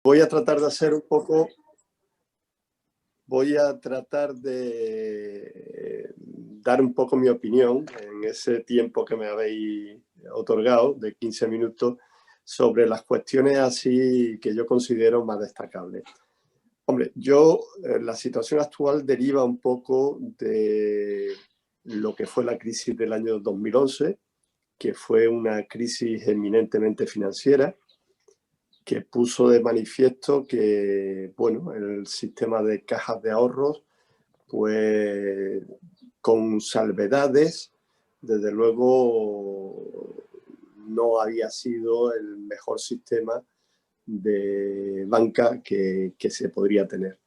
Voy a tratar de hacer un poco, voy a tratar de dar un poco mi opinión en ese tiempo que me habéis otorgado de 15 minutos sobre las cuestiones así que yo considero más destacables. Hombre, la situación actual deriva un poco de lo que fue la crisis del año 2011, que fue una crisis eminentemente financiera, que puso de manifiesto que, bueno, el sistema de cajas de ahorros, pues con salvedades, desde luego no había sido el mejor sistema de banca que se podría tener.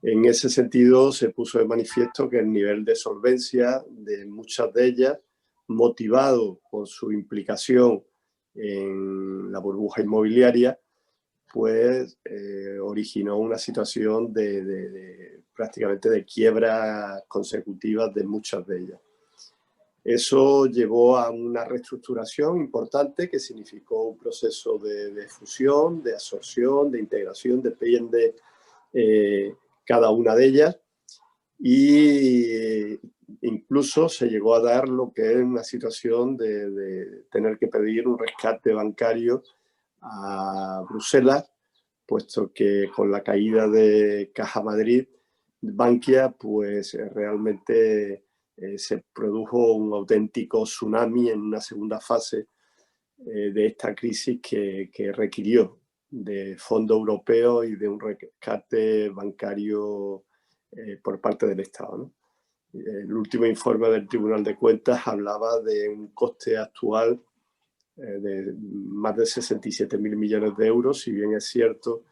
En ese sentido, se puso de manifiesto que el nivel de solvencia de muchas de ellas, motivado por su implicación en la burbuja inmobiliaria, pues originó una situación prácticamente de quiebra consecutivas de muchas de ellas. Eso llevó a una reestructuración importante que significó un proceso de fusión, de absorción, de integración, depende cada una de ellas, y incluso se llegó a dar lo que es una situación de tener que pedir un rescate bancario a Bruselas, puesto que con la caída de Caja Madrid, Bankia, pues realmente se produjo un auténtico tsunami en una segunda fase de esta crisis que requirió de fondos europeos y de un rescate bancario por parte del Estado, ¿no? El último informe del Tribunal de Cuentas hablaba de un coste actual de más de 67.000 millones de euros, si bien es cierto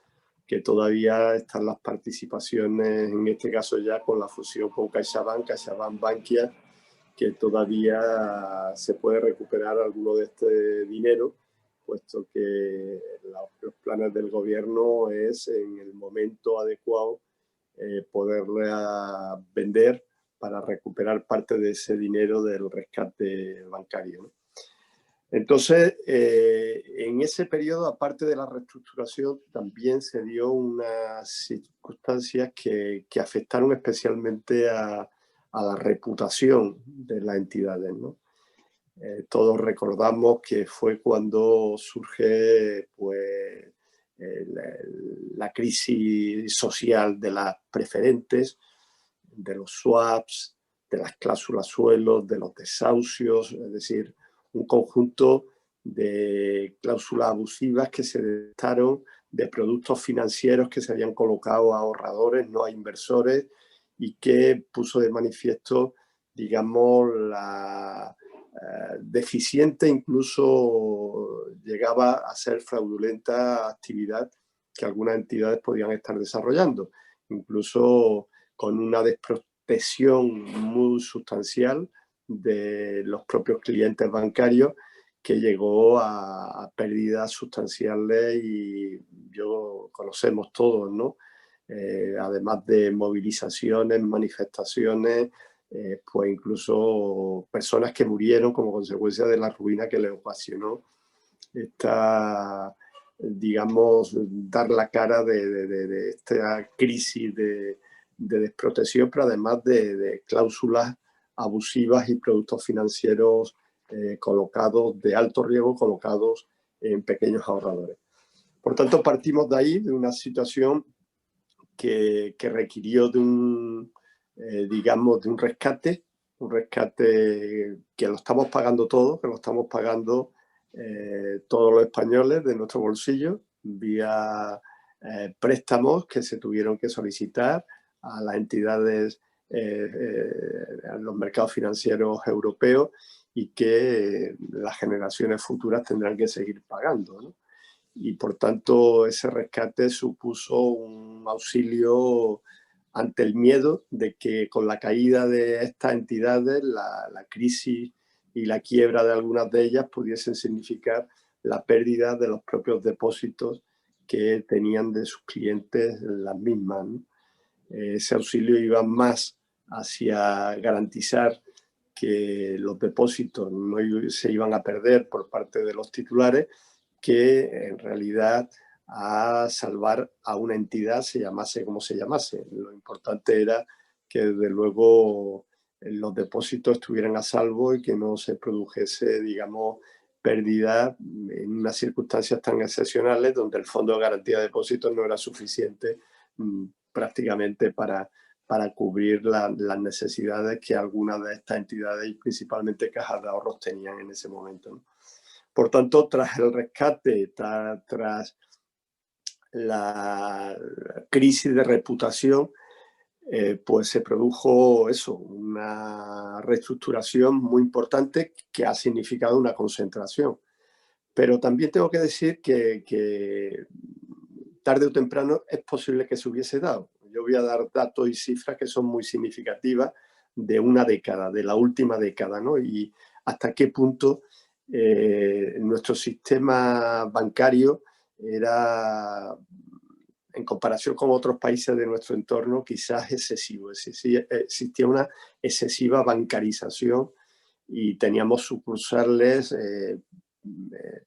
que todavía están las participaciones, en este caso ya con la fusión con CaixaBank, CaixaBank Bankia, que todavía se puede recuperar alguno de este dinero, puesto que los planes del gobierno es en el momento adecuado poderla vender para recuperar parte de ese dinero del rescate bancario, ¿no? Entonces, en ese periodo, aparte de la reestructuración, también se dio unas circunstancias que afectaron especialmente a la reputación de las entidades, ¿no? Todos recordamos que fue cuando surge pues, la crisis social de las preferentes, de los swaps, de las cláusulas suelos, de los desahucios, es decir, un conjunto de cláusulas abusivas que se detectaron, de productos financieros que se habían colocado a ahorradores, no a inversores, y que puso de manifiesto, digamos, la deficiente, incluso llegaba a ser fraudulenta actividad que algunas entidades podían estar desarrollando, incluso con una desprotección muy sustancial de los propios clientes bancarios, que llegó a pérdidas sustanciales y conocemos todos, ¿no? Además de movilizaciones, manifestaciones, pues incluso personas que murieron como consecuencia de la ruina que les ocasionó esta, digamos, dar la cara de esta crisis de desprotección, pero además de cláusulas abusivas y productos financieros colocados de alto riesgo, colocados en pequeños ahorradores. Por tanto, partimos de ahí, de una situación que requirió de digamos, de un rescate que lo estamos pagando todos, que lo estamos pagando todos los españoles de nuestro bolsillo, vía préstamos que se tuvieron que solicitar a las entidades, a los mercados financieros europeos, y que las generaciones futuras tendrán que seguir pagando, ¿no? Y por tanto ese rescate supuso un auxilio ante el miedo de que con la caída de estas entidades la crisis y la quiebra de algunas de ellas pudiesen significar la pérdida de los propios depósitos que tenían de sus clientes las mismas, ¿no? Ese auxilio iba más hacia garantizar que los depósitos no se iban a perder por parte de los titulares, que en realidad a salvar a una entidad, se llamase como se llamase. Lo importante era que desde luego los depósitos estuvieran a salvo y que no se produjese, digamos, pérdida en unas circunstancias tan excepcionales donde el Fondo de Garantía de Depósitos no era suficiente prácticamente para cubrir las necesidades que algunas de estas entidades y principalmente cajas de ahorros tenían en ese momento, ¿no? Por tanto, tras el rescate, tras la crisis de reputación, pues se produjo eso, una reestructuración muy importante que ha significado una concentración. Pero también tengo que decir que tarde o temprano es posible que se hubiese dado. Yo voy a dar datos y cifras que son muy significativas de una década, de la última década, ¿no? Y hasta qué punto nuestro sistema bancario era, en comparación con otros países de nuestro entorno, quizás excesivo. Existía una excesiva bancarización y teníamos sucursales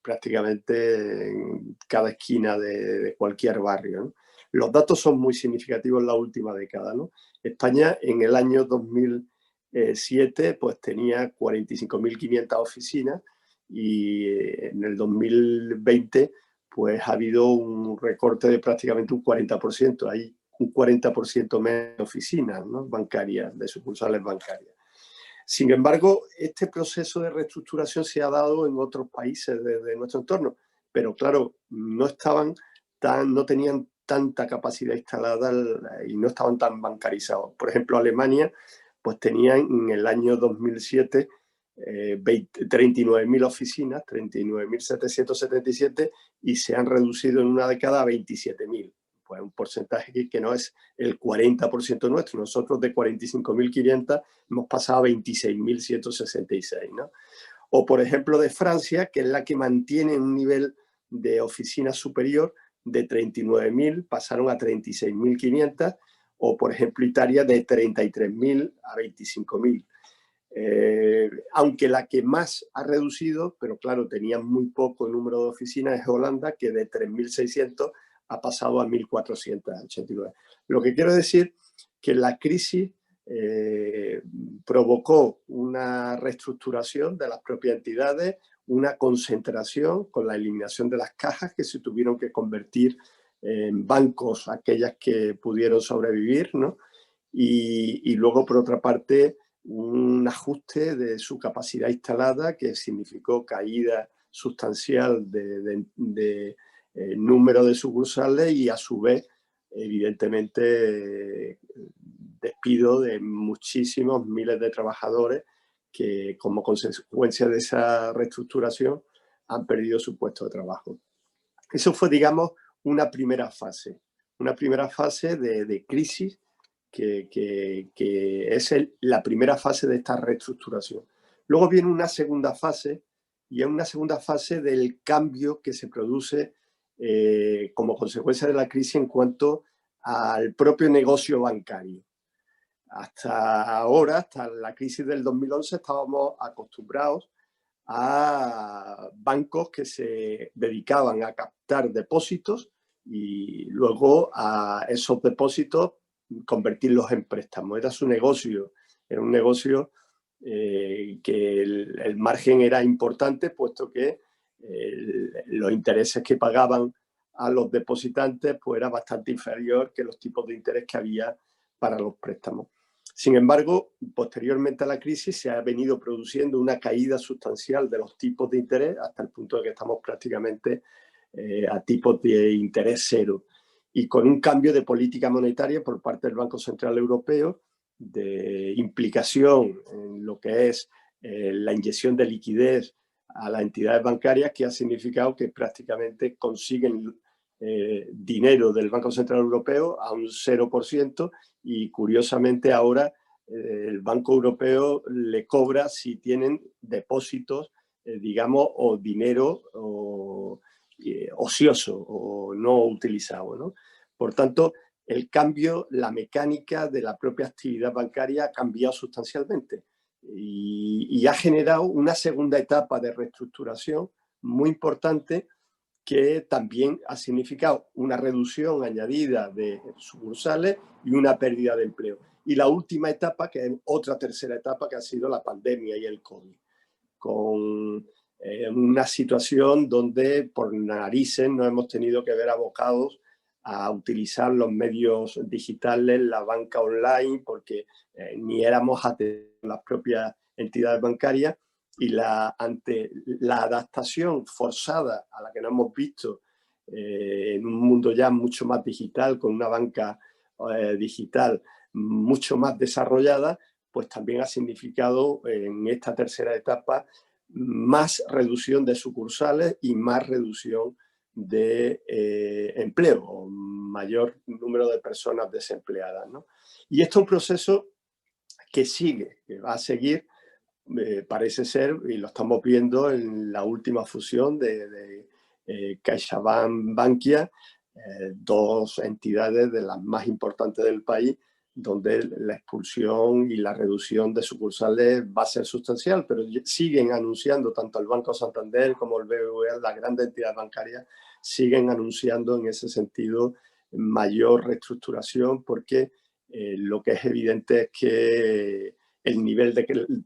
prácticamente en cada esquina de cualquier barrio, ¿no? Los datos son muy significativos en la última década, ¿no? España en el año 2007 pues tenía 45.500 oficinas y en el 2020 pues ha habido un recorte de prácticamente un 40%. Hay un 40% menos de oficinas, ¿no?, bancarias, de sucursales bancarias. Sin embargo, este proceso de reestructuración se ha dado en otros países de nuestro entorno, pero claro, no tenían tanta capacidad instalada y no estaban tan bancarizados. Por ejemplo, Alemania pues tenía en el año 2007 39.000 oficinas, 39.777, y se han reducido en una década a 27.000. Pues un porcentaje que no es el 40% nuestro. Nosotros de 45.500 hemos pasado a 26.166, ¿no? O, por ejemplo, de Francia, que es la que mantiene un nivel de oficina superior, de 39.000 pasaron a 36.500, o, por ejemplo, Italia de 33.000 a 25.000. Aunque la que más ha reducido, pero claro, tenía muy poco número de oficinas, es Holanda, que de 3.600 ha pasado a 1.489. Lo que quiero decir que la crisis provocó una reestructuración de las propias entidades, una concentración con la eliminación de las cajas que se tuvieron que convertir en bancos, aquellas que pudieron sobrevivir, ¿no? Y luego, por otra parte, un ajuste de su capacidad instalada que significó caída sustancial de número de sucursales y, a su vez, evidentemente, despido de muchísimos miles de trabajadores que, como consecuencia de esa reestructuración, han perdido su puesto de trabajo. Eso fue, digamos, una primera fase de crisis que es la primera fase de esta reestructuración. Luego viene una segunda fase, y es una segunda fase del cambio que se produce como consecuencia de la crisis en cuanto al propio negocio bancario. Hasta ahora, hasta la crisis del 2011, estábamos acostumbrados a bancos que se dedicaban a captar depósitos y luego a esos depósitos convertirlos en préstamos. Era su negocio, era un negocio que el margen era importante, puesto que los intereses que pagaban a los depositantes pues era bastante inferior que los tipos de interés que había para los préstamos. Sin embargo, posteriormente a la crisis se ha venido produciendo una caída sustancial de los tipos de interés hasta el punto de que estamos prácticamente a tipos de interés cero, y con un cambio de política monetaria por parte del Banco Central Europeo, de implicación en lo que es la inyección de liquidez a las entidades bancarias, que ha significado que prácticamente consiguen dinero del Banco Central Europeo a un 0%, y curiosamente ahora el Banco Europeo le cobra si tienen depósitos, digamos, o dinero ocioso o no utilizado, ¿no? Por tanto, el cambio, la mecánica de la propia actividad bancaria ha cambiado sustancialmente y ha generado una segunda etapa de reestructuración muy importante, que también ha significado una reducción añadida de sucursales y una pérdida de empleo. Y la última etapa, que es otra tercera etapa, que ha sido la pandemia y el COVID, con una situación donde por narices nos hemos tenido que ver abocados a utilizar los medios digitales, la banca online, porque ni éramos atendidos las propias entidades bancarias, y ante la adaptación forzada a la que nos hemos visto en un mundo ya mucho más digital, con una banca digital mucho más desarrollada, pues también ha significado en esta tercera etapa más reducción de sucursales y más reducción de empleo, mayor número de personas desempleadas, ¿no? Y esto es un proceso que sigue, que va a seguir, parece ser, y lo estamos viendo en la última fusión de CaixaBank Bankia, dos entidades de las más importantes del país, donde la expulsión y la reducción de sucursales va a ser sustancial, pero siguen anunciando, tanto el Banco Santander como el BBVA, las grandes entidades bancarias, siguen anunciando en ese sentido mayor reestructuración, porque lo que es evidente es que el nivel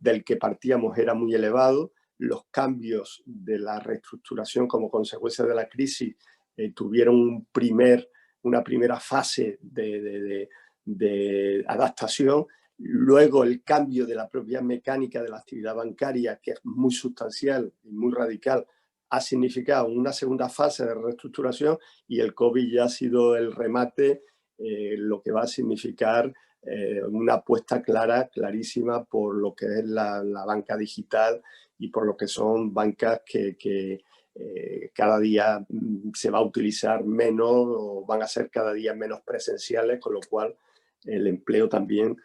del que partíamos era muy elevado, los cambios de la reestructuración como consecuencia de la crisis tuvieron una primera fase de adaptación, luego el cambio de la propia mecánica de la actividad bancaria, que es muy sustancial y muy radical, ha significado una segunda fase de reestructuración, y el COVID ya ha sido el remate, lo que va a significar una apuesta clarísima por lo que es la banca digital y por lo que son bancas que cada día se va a utilizar menos o van a ser cada día menos presenciales, con lo cual el empleo también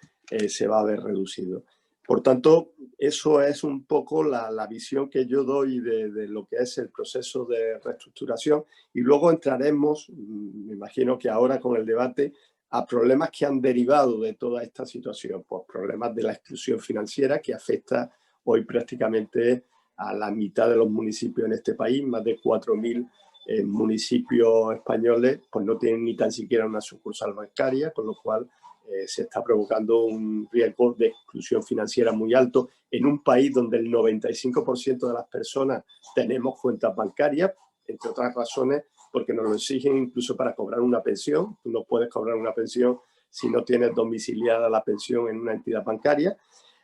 se va a ver reducido. Por tanto, eso es un poco la visión que yo doy de lo que es el proceso de reestructuración, y luego entraremos, me imagino que ahora con el debate, a problemas que han derivado de toda esta situación, pues problemas de la exclusión financiera que afecta hoy prácticamente a la mitad de los municipios en este país. Más de 4.000 municipios españoles pues no tienen ni tan siquiera una sucursal bancaria, con lo cual se está provocando un riesgo de exclusión financiera muy alto en un país donde el 95% de las personas tenemos cuentas bancarias, entre otras razones porque nos lo exigen incluso para cobrar una pensión. Tú no puedes cobrar una pensión si no tienes domiciliada la pensión en una entidad bancaria.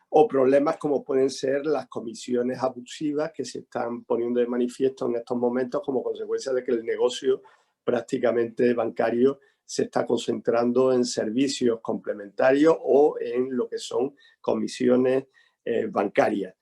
O problemas como pueden ser las comisiones abusivas que se están poniendo de manifiesto en estos momentos como consecuencia de que el negocio prácticamente bancario se está concentrando en servicios complementarios o en lo que son comisiones bancarias.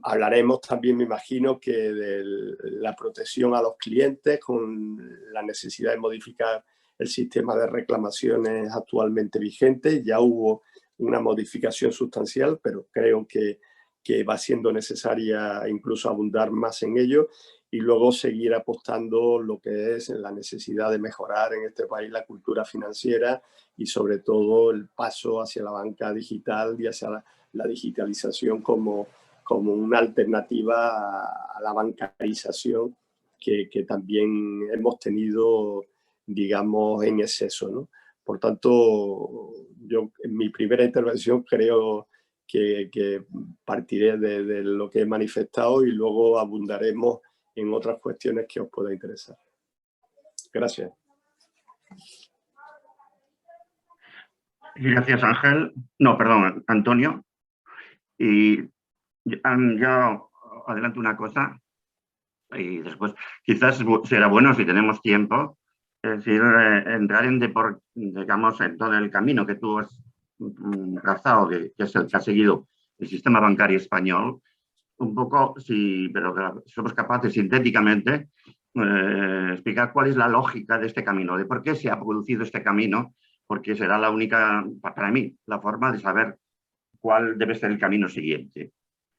Hablaremos también, me imagino, que de la protección a los clientes con la necesidad de modificar el sistema de reclamaciones actualmente vigente. Ya hubo una modificación sustancial, pero creo que va siendo necesaria incluso abundar más en ello, y luego seguir apostando lo que es la necesidad de mejorar en este país la cultura financiera y sobre todo el paso hacia la banca digital y hacia la digitalización como una alternativa a la bancarización que también hemos tenido, digamos, en exceso, ¿no? Por tanto, yo en mi primera intervención creo que partiré de lo que he manifestado y luego abundaremos en otras cuestiones que os pueda interesar. Gracias. Gracias, Ángel. No, perdón, Antonio. Y yo adelanto una cosa y después quizás será bueno, si tenemos tiempo, es decir, entrar digamos, en todo el camino que tú has trazado, que es el que ha seguido el sistema bancario español, un poco, pero que somos capaces sintéticamente explicar cuál es la lógica de este camino, de por qué se ha producido este camino, porque será la única, para mí, la forma de saber cuál debe ser el camino siguiente.